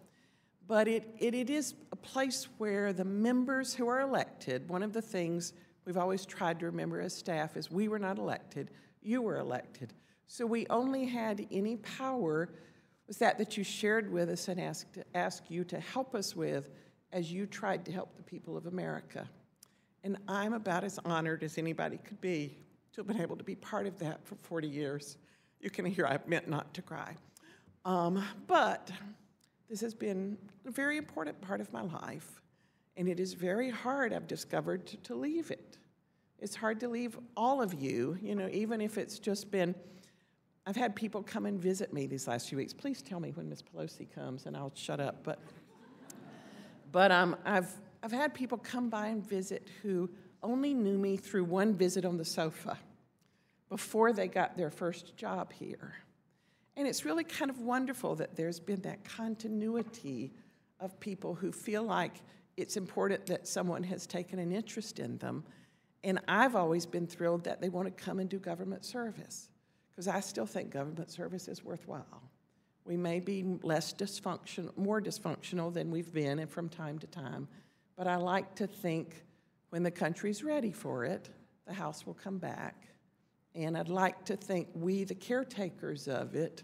but it is a place where the members who are elected, one of the things we've always tried to remember as staff is we were not elected, you were elected. So we only had any power was that you shared with us and asked you to help us with as you tried to help the people of America. And I'm about as honored as anybody could be to have been able to be part of that for 40 years. You can hear I meant not to cry. But this has been a very important part of my life, and it is very hard, I've discovered, to leave it. It's hard to leave all of you, you know, even if it's just been, I've had people come and visit me these last few weeks. Please tell me when Ms. Pelosi comes, and I'll shut up. But I've had people come by and visit who only knew me through one visit on the sofa before they got their first job here. And it's really kind of wonderful that there's been that continuity of people who feel like it's important that someone has taken an interest in them. And I've always been thrilled that they want to come and do government service, because I still think government service is worthwhile. We may be more dysfunctional than we've been and from time to time, but I like to think when the country's ready for it, the House will come back. And I'd like to think we, the caretakers of it,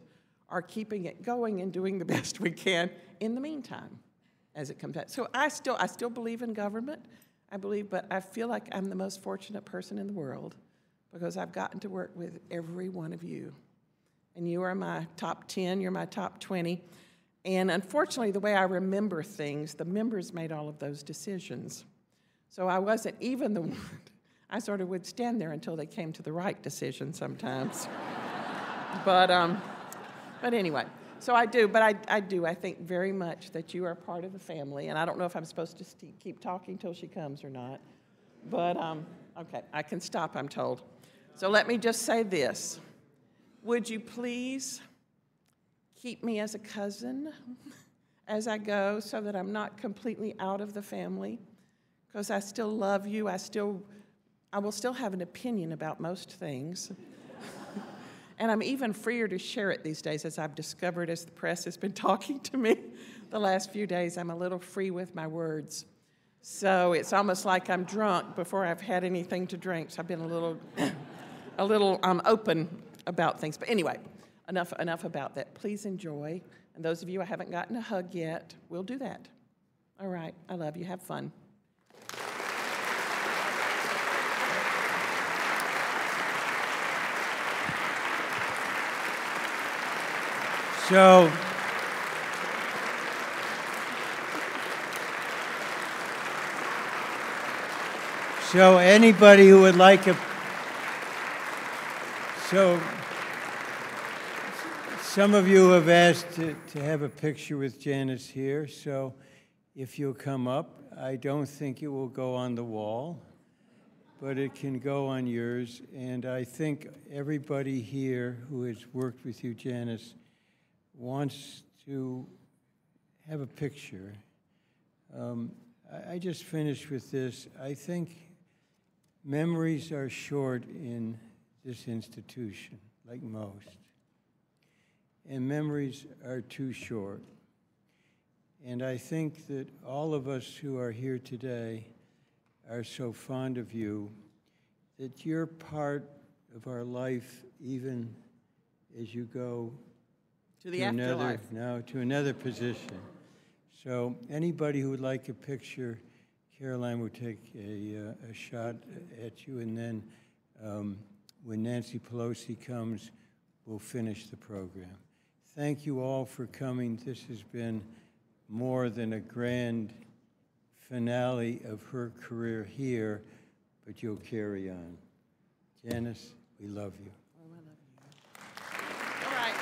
are keeping it going and doing the best we can in the meantime as it comes back. So I still believe in government, but I feel like I'm the most fortunate person in the world because I've gotten to work with every one of you. And you are my top 10, you're my top 20. And unfortunately, the way I remember things, the members made all of those decisions. So I wasn't even the one. I sort of would stand there until they came to the right decision sometimes. But anyway, so I do, but I do. I think very much that you are part of the family, and I don't know if I'm supposed to keep talking till she comes or not. But, okay, I can stop, I'm told. So let me just say this. Would you please keep me as a cousin as I go so that I'm not completely out of the family? Because I still love you. I will still have an opinion about most things. And I'm even freer to share it these days, as I've discovered as the press has been talking to me the last few days. I'm a little free with my words. So it's almost like I'm drunk before I've had anything to drink. So I've been a little open about things. But anyway, enough about that. Please enjoy. And those of you I haven't gotten a hug yet, we'll do that. All right. I love you. Have fun. So anybody who would like some of you have asked to have a picture with Janice here, so if you'll come up, I don't think it will go on the wall, but it can go on yours, and I think everybody here who has worked with you, Janice, wants to have a picture. I just finished with this. I think memories are short in this institution, like most. And memories are too short. And I think that all of us who are here today are so fond of you that you're part of our life even as you go to the afterlife. To another position. So anybody who would like a picture, Caroline will take a shot at you, and then when Nancy Pelosi comes, we'll finish the program. Thank you all for coming. This has been more than a grand finale of her career here, but you'll carry on. Janice, we love you. All right.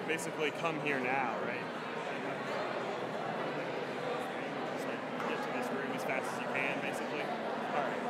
Basically come here now, right? Just like get to this room as fast as you can, basically. All right.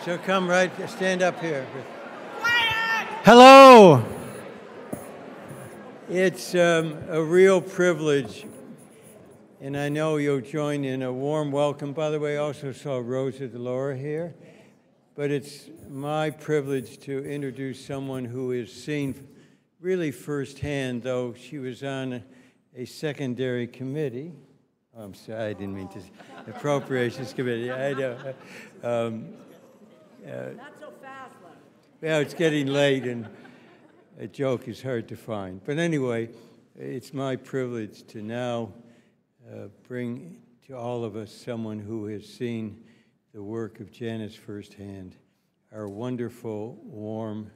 So come right, stand up here. Hello. It's a real privilege, and I know you'll join in a warm welcome. By the way, I also saw Rosa DeLaura here, but it's my privilege to introduce someone who is seen really firsthand, though she was on a secondary committee. Oh, I'm sorry, I didn't mean to. Appropriations Committee. I know. Not so fast, Len. Yeah, it's getting late, and a joke is hard to find. But anyway, it's my privilege to now bring to all of us someone who has seen the work of Janice firsthand, our wonderful, warm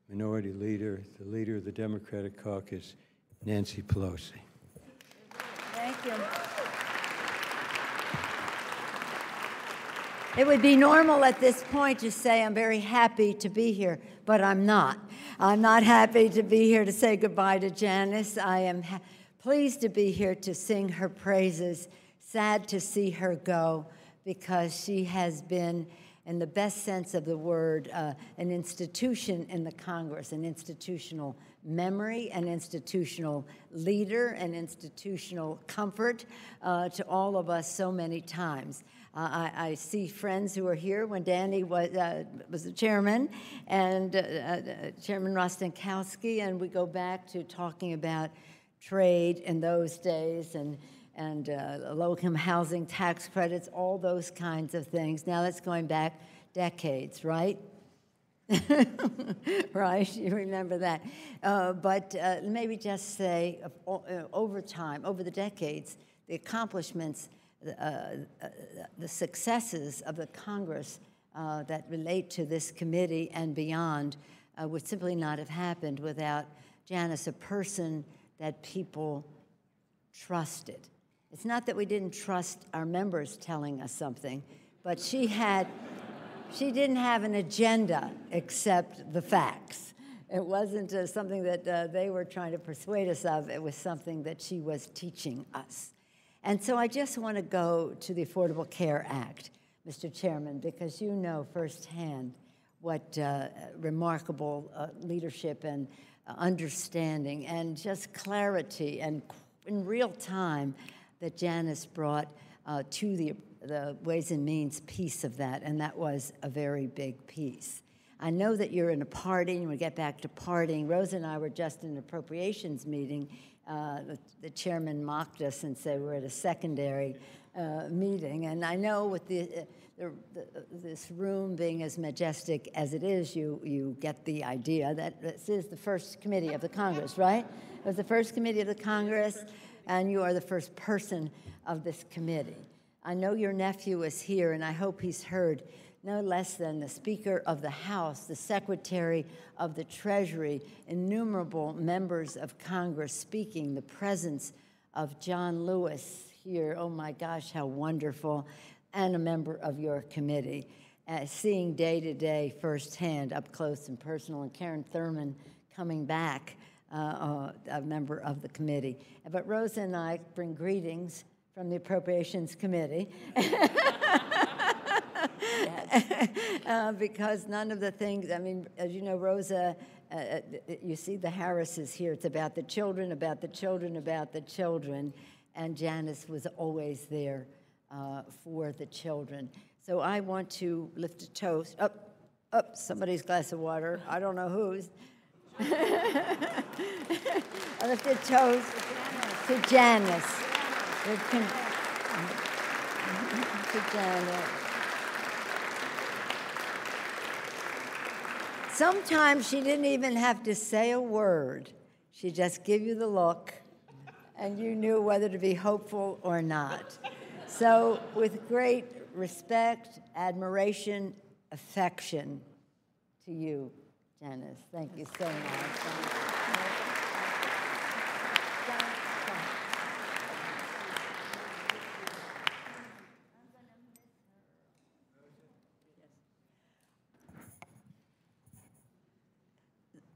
minority leader, the leader of the Democratic Caucus, Nancy Pelosi. Thank you. It would be normal at this point to say I'm very happy to be here, but I'm not. I'm not happy to be here to say goodbye to Janice. I am pleased to be here to sing her praises, sad to see her go, because she has been, in the best sense of the word, an institution in the Congress, an institutional memory, an institutional leader, an institutional comfort to all of us so many times. I see friends who were here when Danny was the chairman, and Chairman Rostenkowski, and we go back to talking about trade in those days and low-income housing tax credits, all those kinds of things. Now that's going back decades, right? Right, you remember that. But maybe just say, over time, over the decades, the accomplishments, the successes of the Congress that relate to this committee and beyond would simply not have happened without Janice, a person that people trusted. It's not that we didn't trust our members telling us something, but she didn't have an agenda except the facts. It wasn't something that they were trying to persuade us of. It was something that she was teaching us. And so I just want to go to the Affordable Care Act, Mr. Chairman, because you know firsthand what remarkable leadership and understanding and just clarity and in real time that Janice brought to the Ways and Means piece of that, and that was a very big piece. I know that you're in a party, and we get back to partying. Rosa and I were just in an appropriations meeting. The chairman mocked us and said we're at a secondary meeting, and I know with this room being as majestic as it is, you get the idea that this is the first committee of the Congress, right? It was the first committee of the Congress, and you are the first person of this committee. I know your nephew is here, and I hope he's heard no less than the Speaker of the House, the Secretary of the Treasury, innumerable members of Congress speaking, the presence of John Lewis here, oh my gosh, how wonderful, and a member of your committee, seeing day to day firsthand, up close and personal, and Karen Thurman coming back, a member of the committee. But Rosa and I bring greetings from the Appropriations Committee. Because none of the things, I mean, as you know, Rosa, you see the Harrises here. It's about the children, about the children, about the children. And Janice was always there for the children. So I want to lift a toast. Up, somebody's glass of water. I don't know whose. I lift a toast to Janice. To Janice. Sometimes she didn't even have to say a word. She'd just give you the look, and you knew whether to be hopeful or not. So with great respect, admiration, affection to you, Janice. Thank you so much.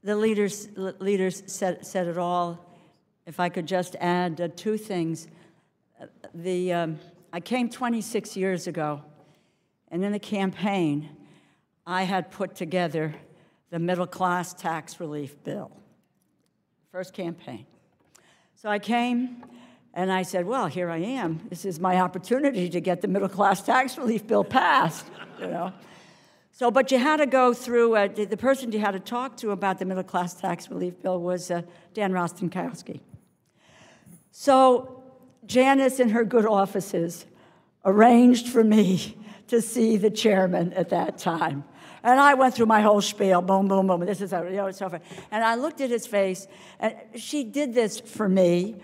The leaders said it all. If I could just add two things. I came 26 years ago, and in the campaign, I had put together the middle class tax relief bill. First campaign. So I came and I said, well, here I am. This is my opportunity to get the middle class tax relief bill passed, you know. So, but you had to go through, the person you had to talk to about the middle class tax relief bill was Dan Rostenkowski. So Janice in her good offices arranged for me to see the chairman at that time. And I went through my whole spiel, boom, boom, boom, this is how, you know, so forth. And I looked at his face, and she did this for me,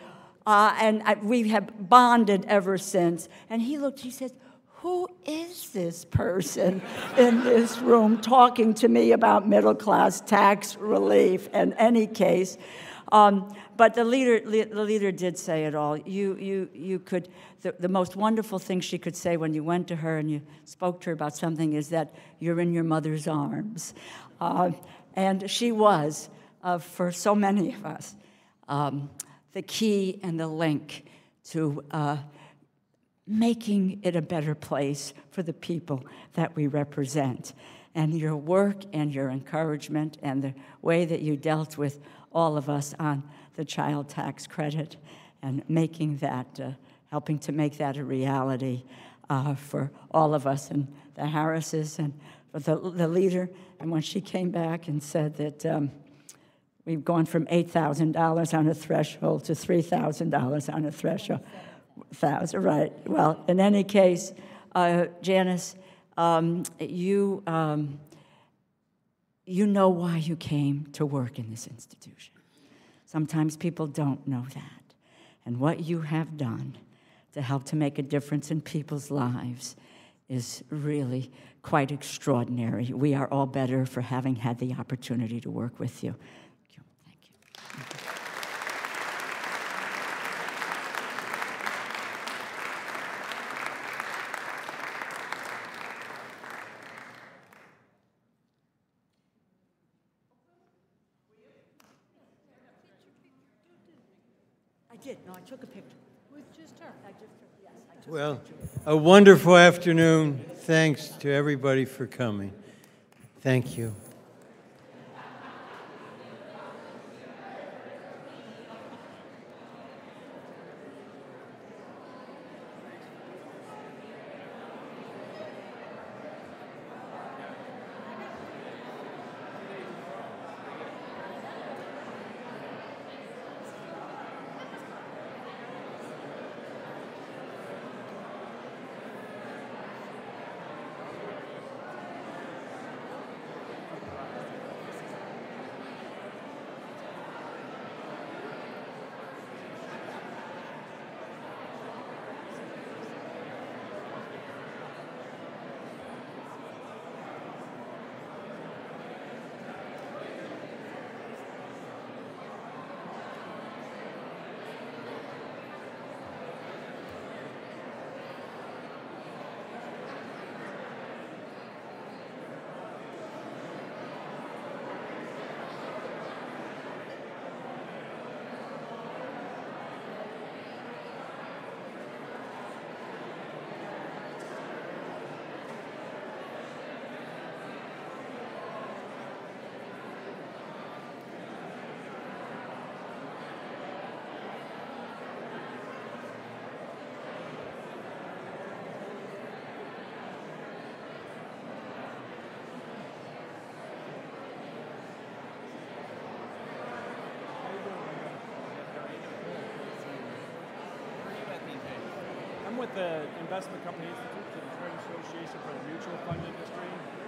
we have bonded ever since. And he looked, he said, who is this person in this room talking to me about middle-class tax relief? In any case, but the leader did say it all. You could, the most wonderful thing she could say when you went to her and you spoke to her about something is that you're in your mother's arms. And she was, for so many of us, the key and the link to making it a better place for the people that we represent. And your work and your encouragement and the way that you dealt with all of us on the child tax credit and making that, helping to make that a reality for all of us, and the Harrises and the leader. And when she came back and said that we've gone from $8,000 on a threshold to $3,000 on a threshold, right. Well, in any case, Janice, you know why you came to work in this institution. Sometimes people don't know that. And what you have done to help to make a difference in people's lives is really quite extraordinary. We are all better for having had the opportunity to work with you. Thank you. No, I took a picture. With just her? Yes, I took Well, a wonderful afternoon. Thanks to everybody for coming. Thank you. I'm with the Investment Company Institute, the Trade Association for the Mutual Fund Industry.